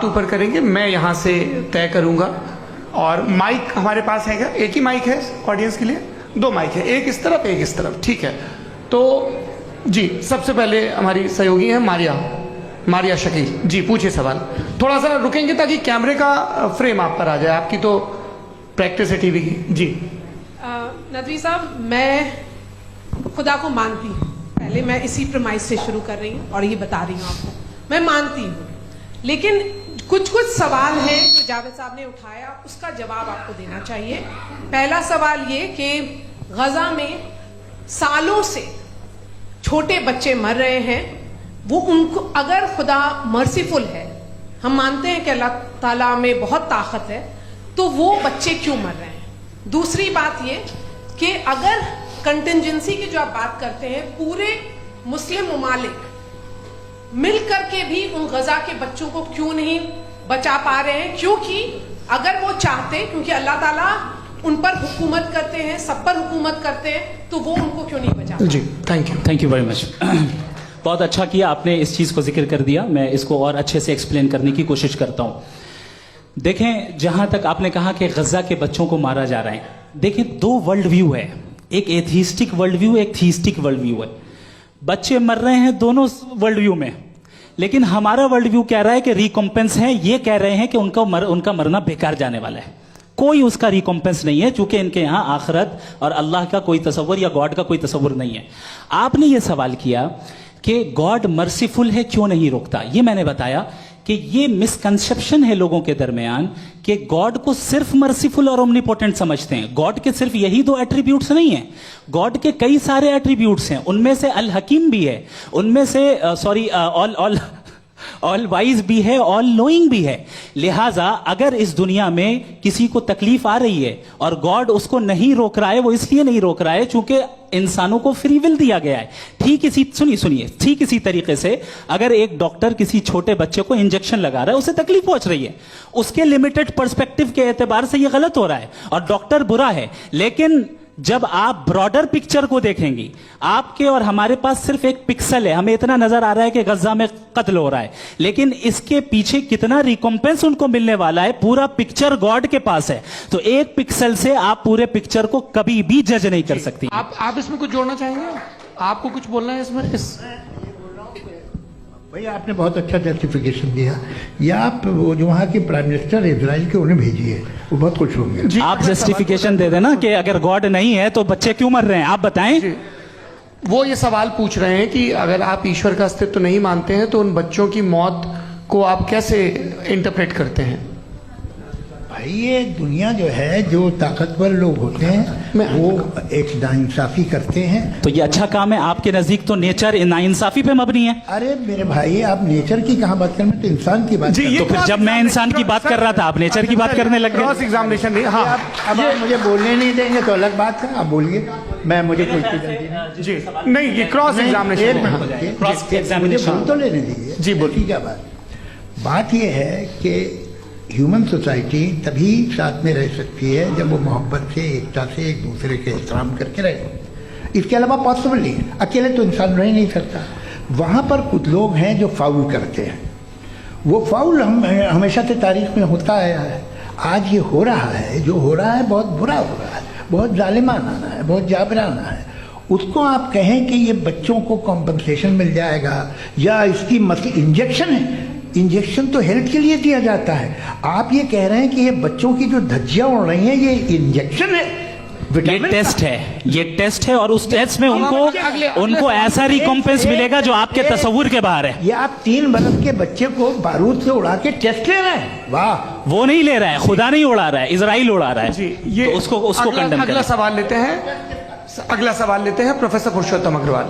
ऊपर करेंगे, मैं यहाँ से तय करूँगा। और माइक हमारे पास है क्या? एक ही माइक है ऑडियंस के लिए? 2 माइक है, एक इस तरफ एक इस तरफ, ठीक है। तो जी सबसे पहले हमारी सहयोगी है मारिया शकील जी, पूछिए सवाल। थोड़ा सा रुकेंगे ताकि कैमरे का फ्रेम आप पर आ जाए, आपकी तो प्रैक्टिस है टीवी की। जी नदवी साहब, मैं खुदा को मानती हूँ, पहले मैं इसी प्रमाइस से शुरू कर रही हूँ और ये बता रही हूँ आपको, मैं मानती हूँ, लेकिन कुछ सवाल हैं जो जावेद साहब ने उठाया, उसका जवाब आपको देना चाहिए। पहला सवाल ये कि गजा में सालों से छोटे बच्चे मर रहे हैं, वो उनको, अगर खुदा मर्सीफुल है, हम मानते हैं कि अल्लाह ताला में बहुत ताकत है, तो वो बच्चे क्यों मर रहे हैं? दूसरी बात ये कि अगर कंटिजेंसी की जो आप बात करते हैं, पूरे मुस्लिम ममालिक मिल करके भी उन गजा के बच्चों को क्यों नहीं बचा पा रहे हैं? क्योंकि अगर वो चाहते, क्योंकि अल्लाह ताला उन पर हुकूमत करते हैं, सब पर हुकूमत करते हैं, तो वो उनको क्यों नहीं बचा? जी थैंक यू वेरी मच। बहुत अच्छा किया आपने इस चीज़ को जिक्र कर दिया, मैं इसको और अच्छे से एक्सप्लेन करने की कोशिश करता हूँ। देखें, जहां तक आपने कहा कि गजा के बच्चों को मारा जा रहा है, देखें 2 वर्ल्ड व्यू है, एक एथीस्टिक वर्ल्ड व्यू, एक थीस्टिक वर्ल्ड व्यू है। बच्चे मर रहे हैं दोनों वर्ल्ड व्यू में, लेकिन हमारा वर्ल्ड व्यू कह रहा है कि रिकॉम्पेंस है, ये कह रहे हैं कि उनका मरना बेकार जाने वाला है, कोई उसका रिकॉम्पेंस नहीं है, चूंकि इनके यहां आखिरत और अल्लाह का कोई तसव्वुर या गॉड का कोई तसव्वुर नहीं है। आपने ये सवाल किया कि गॉड मर्सीफुल है, क्यों नहीं रोकता? ये मैंने बताया कि ये मिसकंसेप्शन है लोगों के दरमियान कि गॉड को सिर्फ मर्सीफुल और ओमनीपोटेंट समझते हैं। गॉड के सिर्फ यही 2 एट्रीब्यूट्स नहीं हैं, गॉड के कई सारे एट्रीब्यूट्स हैं, उनमें से अल हकीम भी है, उनमें से ऑल वाइज भी है, ऑल नोइंग भी है। लिहाजा अगर इस दुनिया में किसी को तकलीफ आ रही है और गॉड उसको नहीं रोक रहा है, वो इसलिए नहीं रोक रहा है चूंकि इंसानों को फ्री विल दिया गया है। ठीक इसी तरीके से अगर एक डॉक्टर किसी छोटे बच्चे को इंजेक्शन लगा रहा है, उसे तकलीफ पहुंच रही है, उसके लिमिटेड पर्सपेक्टिव के एतबार से यह गलत हो रहा है और डॉक्टर बुरा है, लेकिन जब आप ब्रॉडर पिक्चर को देखेंगी, आपके और हमारे पास सिर्फ एक पिक्सल है, हमें इतना नजर आ रहा है कि गजा में कत्ल हो रहा है, लेकिन इसके पीछे कितना रिकॉम्पेंस उनको मिलने वाला है, पूरा पिक्चर गॉड के पास है। तो एक पिक्सल से आप पूरे पिक्चर को कभी भी जज नहीं कर सकती। आप इसमें कुछ जोड़ना चाहेंगे? आपको कुछ बोलना है इसमें? भैया आपने बहुत अच्छा जस्टिफिकेशन दिया, या आप वो जो वहाँ के प्राइम मिनिस्टर इजराइल के उन्हें भेजिए, वो बहुत खुश होंगे। आप जस्टिफिकेशन दे देना कि अगर गॉड नहीं है तो बच्चे क्यों मर रहे हैं, आप बताएं। वो ये सवाल पूछ रहे हैं कि अगर आप ईश्वर का अस्तित्व नहीं मानते हैं तो उन बच्चों की मौत को आप कैसे इंटरप्रेट करते हैं? भाई ये दुनिया जो है, जो ताकतवर लोग होते हैं वो एक नाइंसाफी करते हैं। तो ये अच्छा काम है आपके नजदीक, तो नेचर नाइंसाफी पे मबनी है। अरे मेरे भाई, आप नेचर की कहाँ बात कर रहे हैं, तो इंसान की बात। तो फिर जब मैं इंसान की बात कर रहा था, आप नेचर की बात करने लग गए। क्रॉस एग्जामिनेशन नहीं। हाँ, अब आप मुझे बोलने नहीं देंगे तो अलग बात है, आप बोलिए, मुझे कोई जल्दी जी नहीं, ये क्रॉस एग्जामिनेशन मुझे बोल तो लेने दीजिए। जी बोलिए। क्या बात ये है कि ह्यूमन सोसाइटी तभी साथ में रह सकती है जब वो मोहब्बत से, एकता से, एक दूसरे के एहतराम करके रहे। इसके अलावा पॉसिबल नहीं है, अकेले तो इंसान रह नहीं सकता। वहाँ पर कुछ लोग हैं जो फाउल करते हैं, वो फाउल हमेशा से तारीख में होता आया है। आज ये हो रहा है, जो हो रहा है बहुत बुरा हो रहा है, बहुत जालिमाना है, बहुत जाबराना है। उसको आप कहें कि ये बच्चों को कॉम्पनसेशन मिल जाएगा या इसकी इंजेक्शन है, इंजेक्शन तो हेल्थ के लिए दिया जाता है। आप ये कह रहे हैं कि ये बच्चों की जो धज्जियां उड़ रही हैं ये इंजेक्शन है, ये टेस्ट है, ये टेस्ट है, और उस टेस्ट में उनको ऐसा रिकॉम्पेंस मिलेगा जो आपके तसव्वुर के बाहर है। ये आप 3 बरस के बच्चे को बारूद से उड़ा के टेस्ट ले रहे हैं? वाह, वो नहीं ले रहा है, खुदा नहीं उड़ा रहा है, इजराइल उड़ा रहा है जी। ये तो उसको कंडेम करें। अगला सवाल लेते हैं प्रोफेसर पुरुषोत्तम अग्रवाल।